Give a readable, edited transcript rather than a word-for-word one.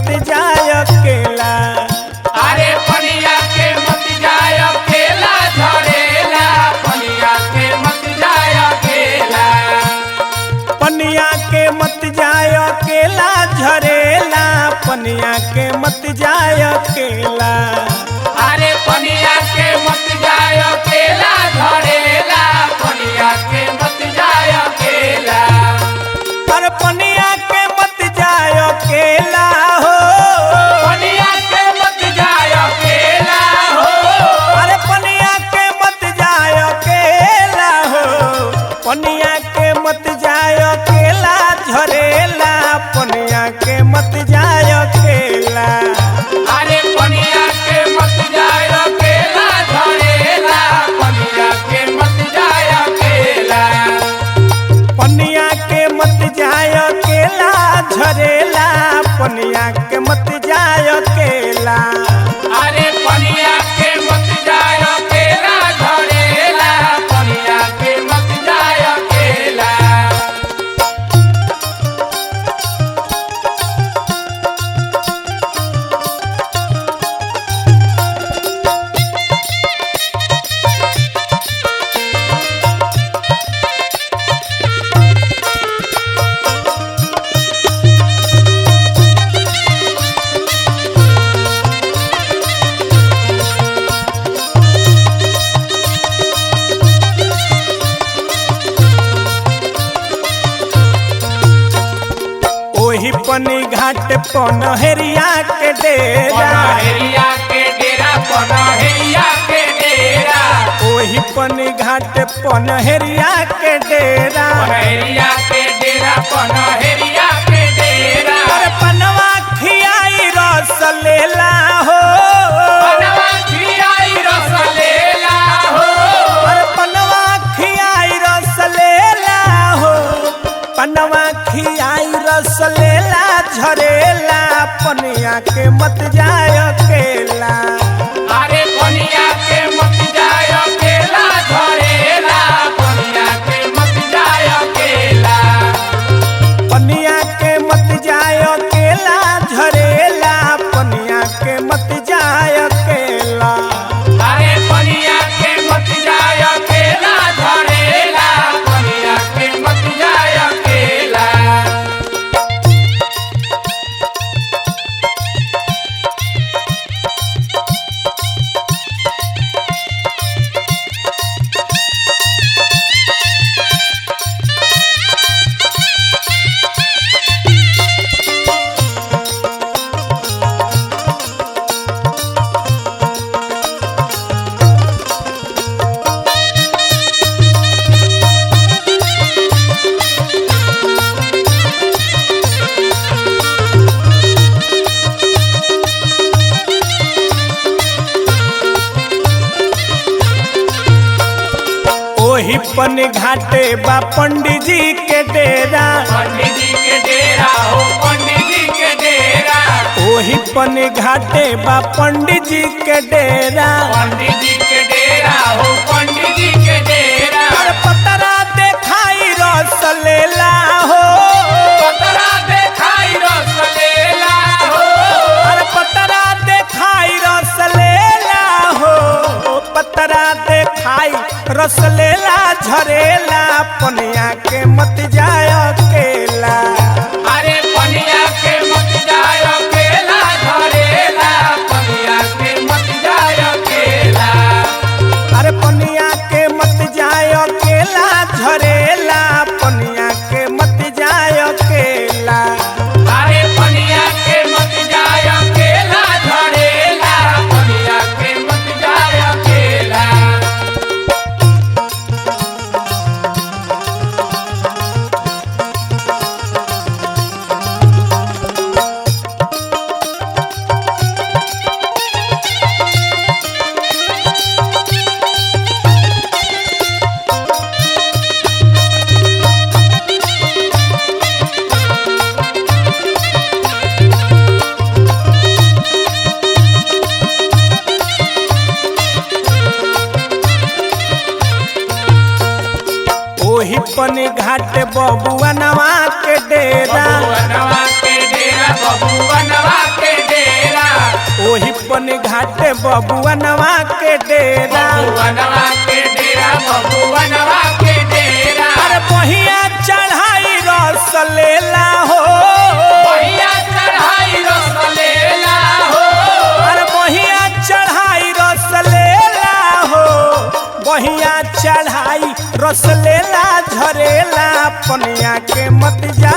मत जाय अकेला। अरे पनिया के मत जाय अकेला झरेला, पनिया के मत जाय अकेला। पनिया के मत जाय अकेला झरेला, पनिया के मत जाय अकेला। अरे पनिया के मत जाय अकेला झरेला, पनिया के मत जाय अकेला। पर पनिया के मत जाय अकेला हो, पनिया के मत जाय अकेला हो। अरे पनिया के मत जाय अकेला हो, पनिया के मत जाय अकेला झरेला, पनिया के मत जाय अकेला। अरे पनिया के मत जाय अकेला झरेला, पनिया के मत जाय अकेला। पनिया के मत जाय अकेला झरेला, पनिया के मत जाय अकेला। अरे पनिया के मत जाय अकेला झरेला, पनिया के मत जाय अकेला। ओही पनी घाट पनहरिया के डेरा, पनहरिया के डेरा, पनहरिया के डेरा। ओही पनी घाट पनहरिया के डेरा। पनहरिया के डेरा, पनहरिया के डेरा। अरे पनवा खियाई रस लेला हो, पनवा खियाई रस लेला हो। अरे पनवा खियाई रस लेला हो, पनवा खियाई रस लेला झरेला, पनिया के मत जाय अकेला। अरे पनिया के मत जाय अकेला झरेला, पनिया के मत जाय अकेला। पनिया के मत जाय अकेला झरेला, पनिया के मत जाय अकेला। अरे पनिया के मत जाय अकेला झरेला, पनिया के मत जाय अकेला। ओही पन घाटे बा पंडित जी के डेरा, पंडित जी के डेरा हो, पंडित जी के डेरा। ओही पन घाटे बा पंडित जी के डेरा। पंडित जी के डेरा हो, पंडित जी के डेरा। पर पतरा देखाई रस लेला हो, पतरा देखाई रस लेला हो। अरे पतरा देखाई रस लेला हो, पतरा देखाई रस लेला झरेला, पनिया के मत जाय अकेला। अरे पनिया के मत जाय अकेला झरेला, पनिया के मत जाय अकेला। अरे पनिया के मत जाय अकेला झरेला, पनिया के मत जाय अकेला। अरे पनिया के मत जाय अकेला झरेला, पनिया के मत जाय अकेला। ओही पन घाट बबुआ नवा के डेरा, बबुआ नवा के डेरा, बबुआ नवा के बन घाटे बबुअनवा के डेरा। बबुअनवा के डेरा, बबुअनवा के डेरा। अरे बहिया चढ़ाई रस लेला हो, बहिया चढ़ाई रस लेला हो। अरे बहिया चढ़ाई रस लेला हो, बहिया चढ़ाई रस लेला झरेला पनिया के मत जा